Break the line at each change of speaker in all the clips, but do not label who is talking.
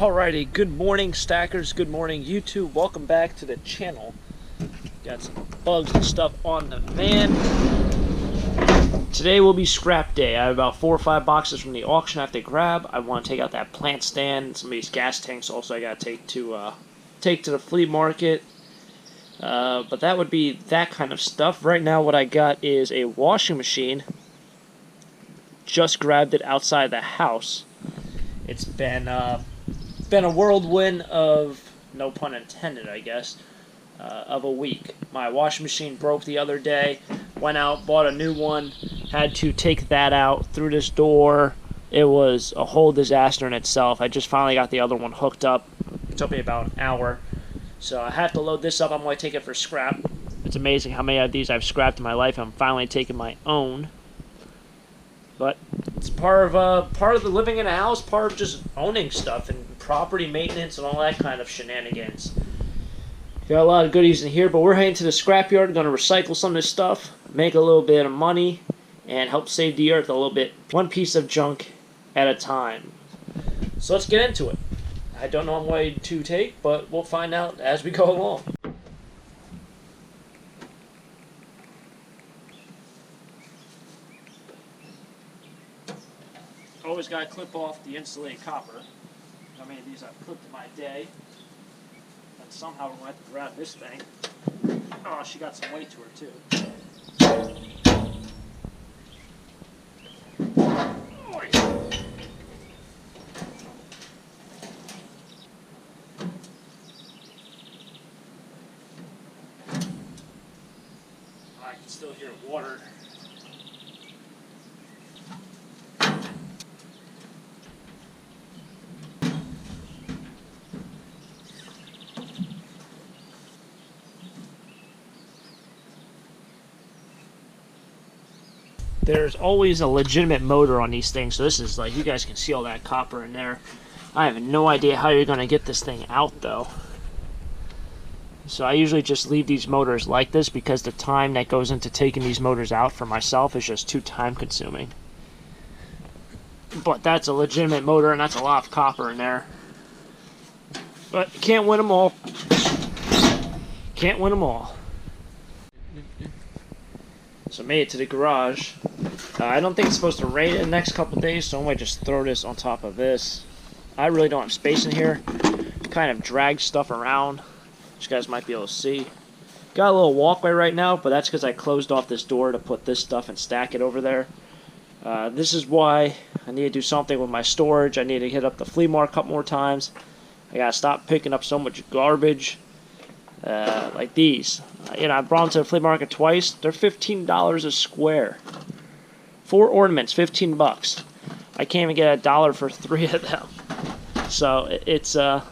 Alrighty, good morning stackers, good morning YouTube, welcome back to the channel. Got some bugs and stuff on the van. Today will be scrap day. I have about 4 or 5 boxes from the auction I have to grab. I want to take out that plant stand, some of these gas tanks also I got to take to the flea market. But that would be that kind of stuff. Right now what I got is a washing machine. Just grabbed it outside the house. It's been a whirlwind of, no pun intended, I guess, of a week. My washing machine broke the other day. Went out, bought a new one. Had to take that out through this door. It was a whole disaster in itself. I just finally got the other one hooked up. It took me about an hour. So I have to load this up. I'm going to take it for scrap. It's amazing how many of these I've scrapped in my life. I'm finally taking my own. But it's part of the living in a house, part of just owning stuff and property maintenance and all that kind of shenanigans. Got a lot of goodies in here, but we're heading to the scrapyard. Going to recycle some of this stuff, make a little bit of money, and help save the earth a little bit. One piece of junk at a time. So let's get into it. I don't know what way to take, but we'll find out as we go along. Always got to clip off the insulated copper. How many of these I've clipped in my day. And somehow we're going to have to grab this thing. Oh, she got some weight to her too. I can still hear water. There's always a legitimate motor on these things, so this is like, you guys can see all that copper in there. I have no idea how you're going to get this thing out though. So I usually just leave these motors like this because the time that goes into taking these motors out for myself is just too time consuming. But that's a legitimate motor and that's a lot of copper in there. But can't win them all. Can't win them all. So I made it to the garage. I don't think it's supposed to rain in the next couple days, so I might just throw this on top of this. I really don't have space in here. Kind of drag stuff around, which you guys might be able to see. Got a little walkway right now, but that's because I closed off this door to put this stuff and stack it over there. This is why I need to do something with my storage. I need to hit up the flea market a couple more times. I gotta stop picking up so much garbage. Like these. You know, I brought them to the flea market twice. They're $15 a square. 4 ornaments, 15 bucks. I can't even get $1 for 3 of them. So it's got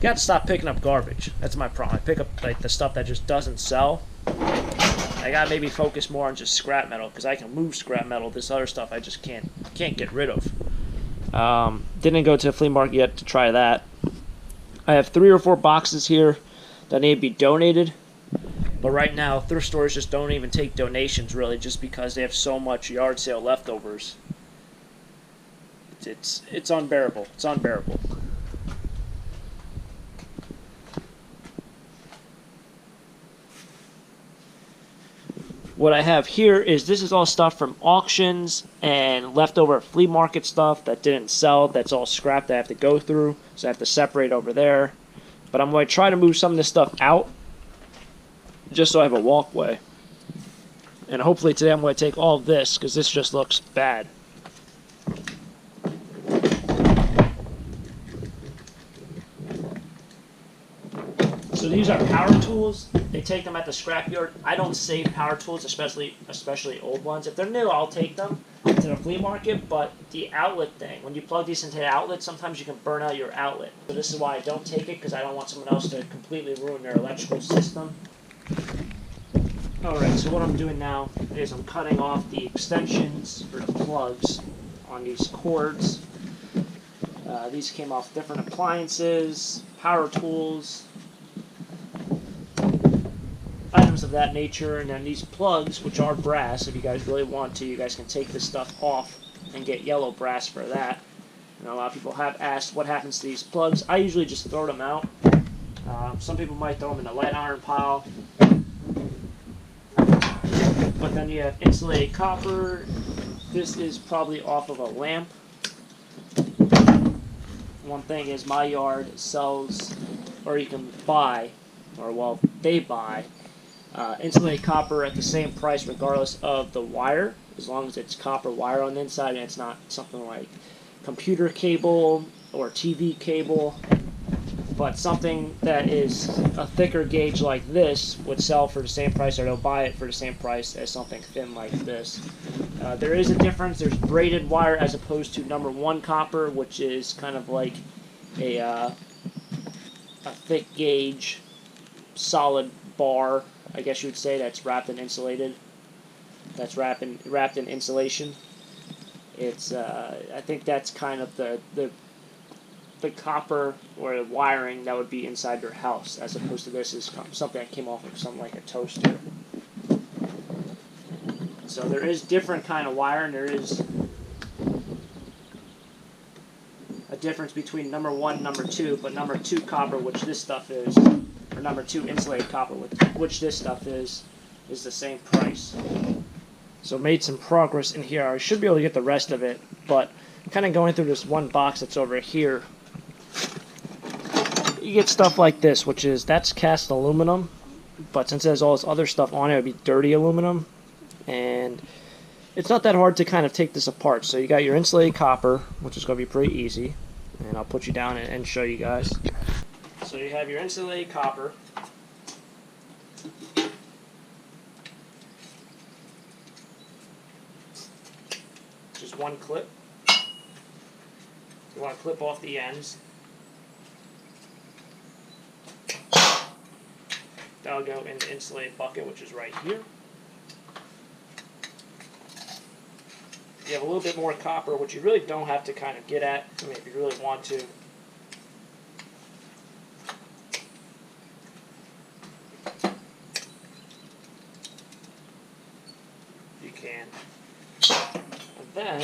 to stop picking up garbage. That's my problem. I pick up like the stuff that just doesn't sell. I gotta maybe focus more on just scrap metal because I can move scrap metal. This other stuff I just can't get rid of. Didn't go to the flea market yet to try that. I have 3 or 4 boxes here that need to be donated, but right now thrift stores just don't even take donations really, just because they have so much yard sale leftovers. It's unbearable. It's unbearable. What I have here is, this is all stuff from auctions and leftover flea market stuff that didn't sell. That's all scrap that I have to go through, so I have to separate over there. But I'm going to try to move some of this stuff out just so I have a walkway. And hopefully today I'm going to take all of this because this just looks bad. So these are power tools. They take them at the scrapyard. I don't save power tools, especially old ones. If they're new, I'll take them to the flea market, but the outlet thing, when you plug these into the outlet, sometimes you can burn out your outlet. So this is why I don't take it, because I don't want someone else to completely ruin their electrical system. Alright, so what I'm doing now is I'm cutting off the extensions for the plugs on these cords. These came off different appliances, power tools, items of that nature, and then these plugs, which are brass, if you guys really want to, you guys can take this stuff off and get yellow brass for that. And Now, a lot of people have asked what happens to these plugs. I usually just throw them out. Some people might throw them in the lead iron pile. But then you have insulated copper. This is probably off of a lamp. One thing is my yard sells, or you can buy, or well, they buy, insulated copper at the same price regardless of the wire, as long as it's copper wire on the inside and it's not something like computer cable or TV cable. But something that is a thicker gauge like this would sell for the same price, or they'll buy it for the same price as something thin like this. There is a difference. There's braided wire as opposed to number 1 copper, which is kind of like a thick gauge, solid bar, I guess you would say, that's wrapped in insulated. That's wrapped in insulation. It's I think that's kind of the copper or the wiring that would be inside your house, as opposed to this is something that came off of something like a toaster. So there is different kind of wire, and there is a difference between number 1 and number 2, but number 2 copper, which this stuff is, or number 2 insulated copper, which this stuff is the same price. So made some progress in here. I should be able to get the rest of it, but kind of going through this one box that's over here, you get stuff like this, which is, that's cast aluminum, but since it has all this other stuff on it, it would be dirty aluminum, and it's not that hard to kind of take this apart. So you got your insulated copper, which is going to be pretty easy, and I'll put you down and show you guys. So you have your insulated copper. Just one clip. You want to clip off the ends. That'll go in the insulated bucket, which is right here. You have a little bit more copper, which you really don't have to kind of get at. I mean, if you really want to. You can. And then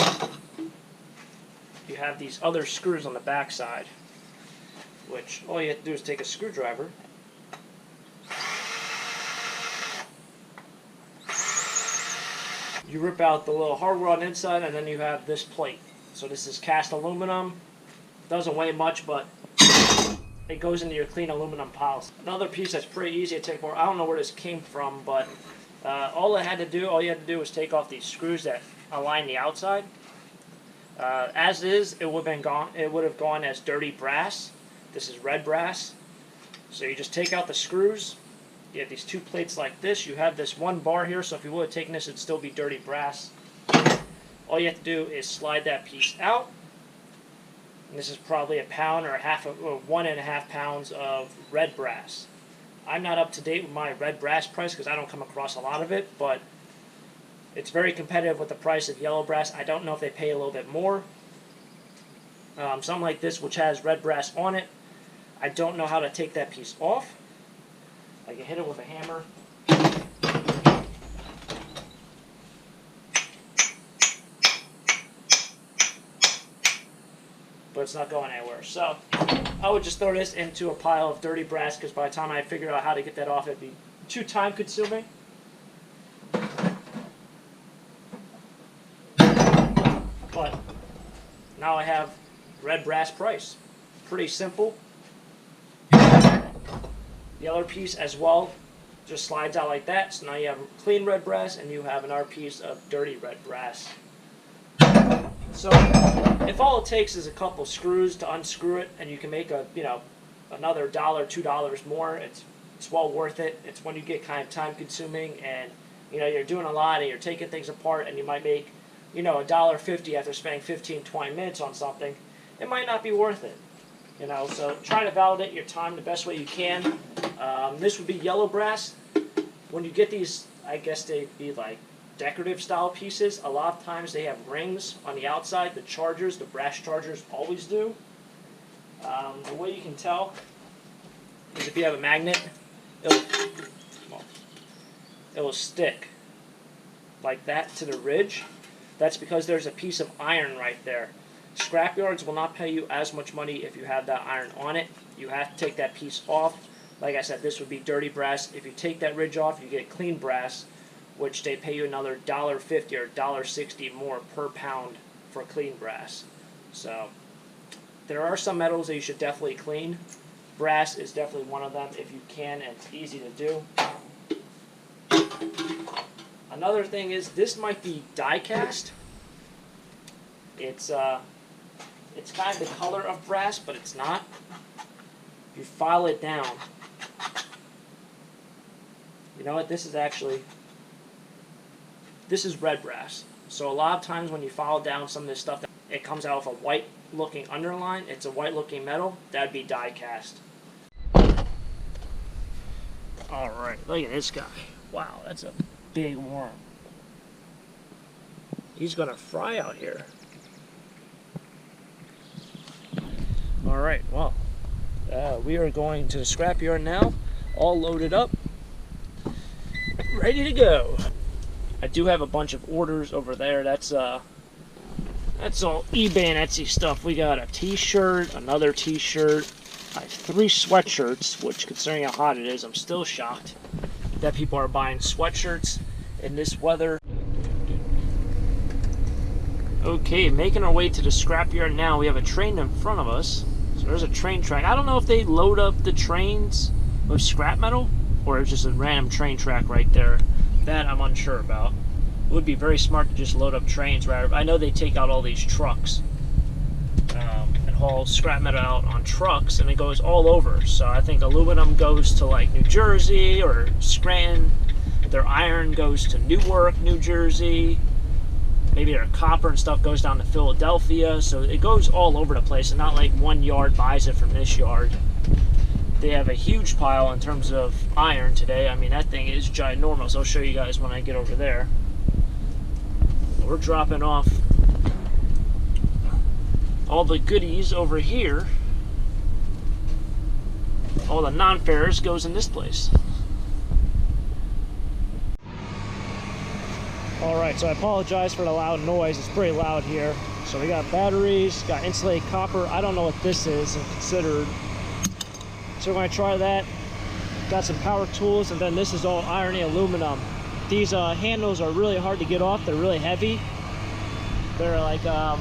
you have these other screws on the back side, which all you have to do is take a screwdriver, you rip out the little hardware on the inside, and then you have this plate. So this is cast aluminum. Doesn't weigh much, but it goes into your clean aluminum piles. Another piece that's pretty easy to take apart. I don't know where this came from, but all you had to do was take off these screws that align the outside. As is, it would have gone as dirty brass. This is red brass. So you just take out the screws. You have these 2 plates like this. You have this 1 bar here, so if you would have taken this, it'd still be dirty brass. All you have to do is slide that piece out. And this is probably a pound or 1.5 pounds of red brass. I'm not up to date with my red brass price because I don't come across a lot of it, but it's very competitive with the price of yellow brass. I don't know if they pay a little bit more. Something like this, which has red brass on it, I don't know how to take that piece off. I can hit it with a hammer. But it's not going anywhere. So I would just throw this into a pile of dirty brass, because by the time I figure out how to get that off, it'd be too time consuming. But now I have red brass price. Pretty simple. The other piece as well just slides out like that. So now you have clean red brass and you have another piece of dirty red brass. So if all it takes is a couple screws to unscrew it, and you can make another $1, $2 more, it's well worth it. It's when you get kind of time consuming and you're doing a lot and you're taking things apart, and you might make $1.50 after spending 15-20 minutes on something. It might not be worth it. So try to validate your time the best way you can. This would be yellow brass. When you get these, I guess they'd be like decorative style pieces. A lot of times they have rings on the outside. The brass chargers always do. The way you can tell is if you have a magnet, it will stick like that to the ridge. That's because there's a piece of iron right there. Scrapyards will not pay you as much money if you have that iron on it. You have to take that piece off. Like I said, this would be dirty brass. If you take that ridge off, you get clean brass, which they pay you another $1.50 or $1.60 more per pound for clean brass. So there are some metals that you should definitely clean. Brass is definitely one of them if you can, and it's easy to do. Another thing is, this might be die cast. It's kind of the color of brass, but it's not. If you file it down, you know what, this is red brass. So a lot of times when you file down some of this stuff, it comes out with a white looking underline. It's a white looking metal. That'd be die cast. Alright, look at this guy. Wow, that's a big worm. He's gonna fry out here. Alright, well, we are going to the scrapyard now, all loaded up, ready to go. I do have a bunch of orders over there. That's all eBay and Etsy stuff. We got a t-shirt, another t-shirt. I have 3 sweatshirts, which, considering how hot it is, I'm still shocked that people are buying sweatshirts in this weather. Okay, making our way to the scrapyard now. We have a train in front of us. So there's a train track. I don't know if they load up the trains with scrap metal, or it's just a random train track right there. That I'm unsure about. It would be very smart to just load up trains rather. I know they take out all these trucks and haul scrap metal out on trucks, and it goes all over. So I think aluminum goes to like New Jersey or Scranton. Their iron goes to Newark, New Jersey. Maybe their copper and stuff goes down to Philadelphia. So it goes all over the place, and not like one yard buys it from this yard. They have a huge pile in terms of iron today. I mean, that thing is ginormous. I'll show you guys when I get over there. We're dropping off all the goodies over here. All the non-ferrous goes in this place. Alright, so I apologize for the loud noise. It's pretty loud here. So we got batteries, got insulated copper. I don't know what this is and considered. So we're going to try that. Got some power tools, and then this is all irony aluminum. These handles are really hard to get off. They're really heavy. They're like a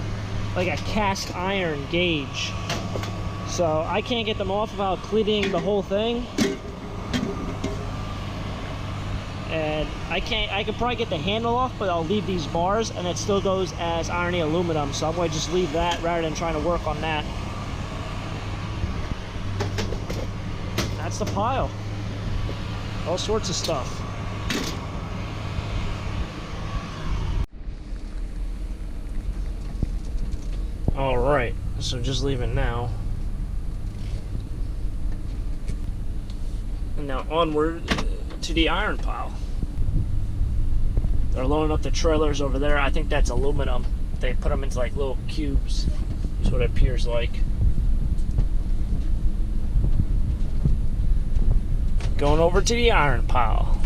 cast iron gauge. So I can't get them off without cleaning the whole thing. And I could probably get the handle off, but I'll leave these bars, and it still goes as irony aluminum. So I'm going to just leave that rather than trying to work on that. That's the pile. All sorts of stuff. Alright, so just leaving now. And now onward to the iron pile. They're loading up the trailers over there. I think that's aluminum. They put them into like little cubes. That's what it appears like. Going over to the iron pile.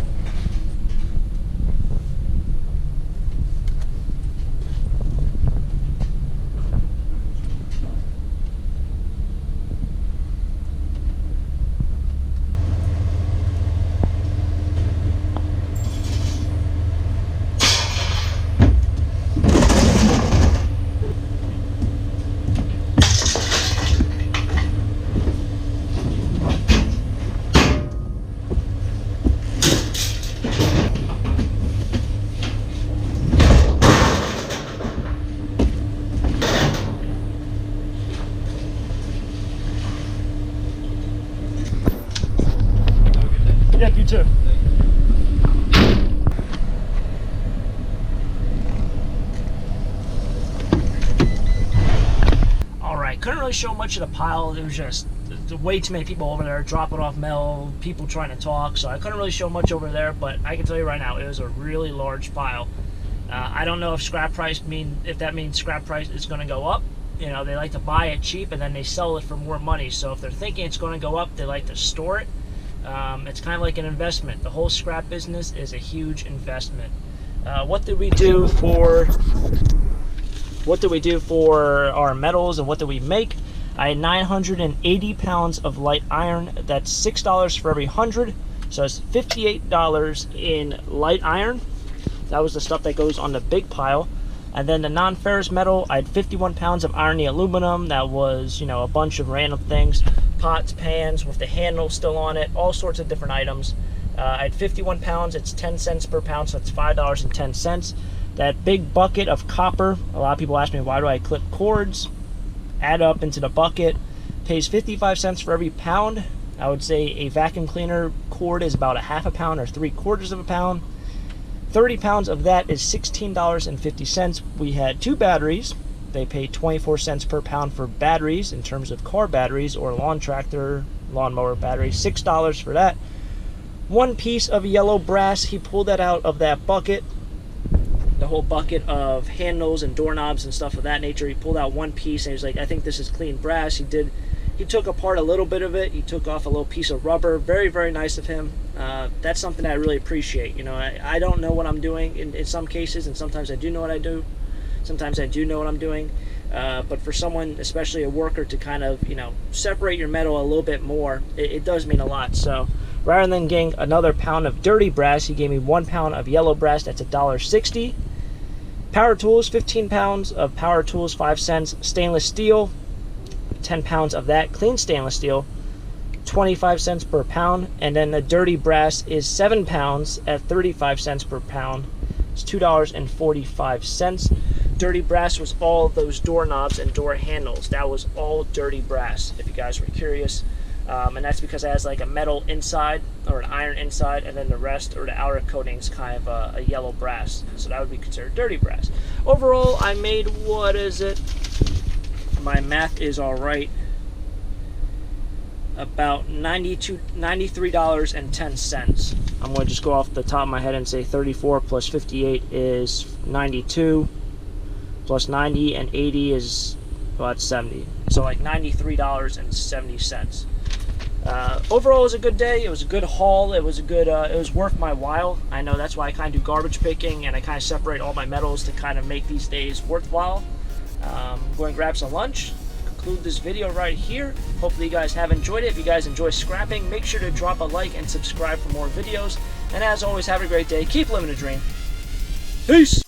Yep, you too. Alright, couldn't really show much of the pile. There was just way too many people over there dropping off metal, people trying to talk, so I couldn't really show much over there, but I can tell you right now, it was a really large pile. I don't know if that means scrap price is going to go up. You know, they like to buy it cheap and then they sell it for more money, so if they're thinking it's going to go up, they like to store it. It's kind of like an investment. The whole scrap business is a huge investment. What did we do for what did we do for our metals and what did we make? I had 980 pounds of light iron. That's $6 for every 100. So it's $58 in light iron. That was the stuff that goes on the big pile. And then the non-ferrous metal, I had 51 pounds of irony aluminum. That was, you know, a bunch of random things. Pots, pans with the handle still on it, all sorts of different items. I had 51 pounds, it's 10 cents per pound, so it's $5.10. That big bucket of copper, a lot of people ask me, why do I clip cords? Add up into the bucket, pays 55 cents for every pound. I would say a vacuum cleaner cord is about a half a pound or 3/4 of a pound. 30 pounds of that is $16.50. We had 2 batteries. They pay 24 cents per pound for batteries in terms of car batteries or lawn tractor, lawnmower batteries, $6 for that. 1 piece of yellow brass, he pulled that out of that bucket, the whole bucket of handles and doorknobs and stuff of that nature. He pulled out 1 piece and he was like, I think this is clean brass. He took apart a little bit of it. He took off a little piece of rubber. Very, very nice of him. That's something I really appreciate. You know, I don't know what I'm doing in some cases, and sometimes I do know what I do. Sometimes I do know what I'm doing. But for someone, especially a worker, to kind of, you know, separate your metal a little bit more, it does mean a lot. So rather than getting another pound of dirty brass, he gave me 1 pound of yellow brass. That's $1.60. Power tools, 15 pounds of power tools, 5 cents. Stainless steel, 10 pounds of that. Clean stainless steel, 25 cents per pound. And then the dirty brass is 7 pounds at 35 cents per pound. It's $2.45. Dirty brass was all those doorknobs and door handles. That was all dirty brass, if you guys were curious. And that's because it has like a metal inside or an iron inside, and then the rest or the outer coating is kind of a yellow brass. So that would be considered dirty brass. Overall, I made, what is it? My math is all right. About $93.10. I'm going to just go off the top of my head and say 34 plus 58 is 92. Plus 90 and 80 is, well, that's 70. So like $93.70. Overall, it was a good day. It was a good haul. It was a good. It was worth my while. I know that's why I kind of do garbage picking, and I kind of separate all my metals to kind of make these days worthwhile. I'm going to grab some lunch. Conclude this video right here. Hopefully you guys have enjoyed it. If you guys enjoy scrapping, make sure to drop a like and subscribe for more videos. And as always, have a great day. Keep living a dream. Peace.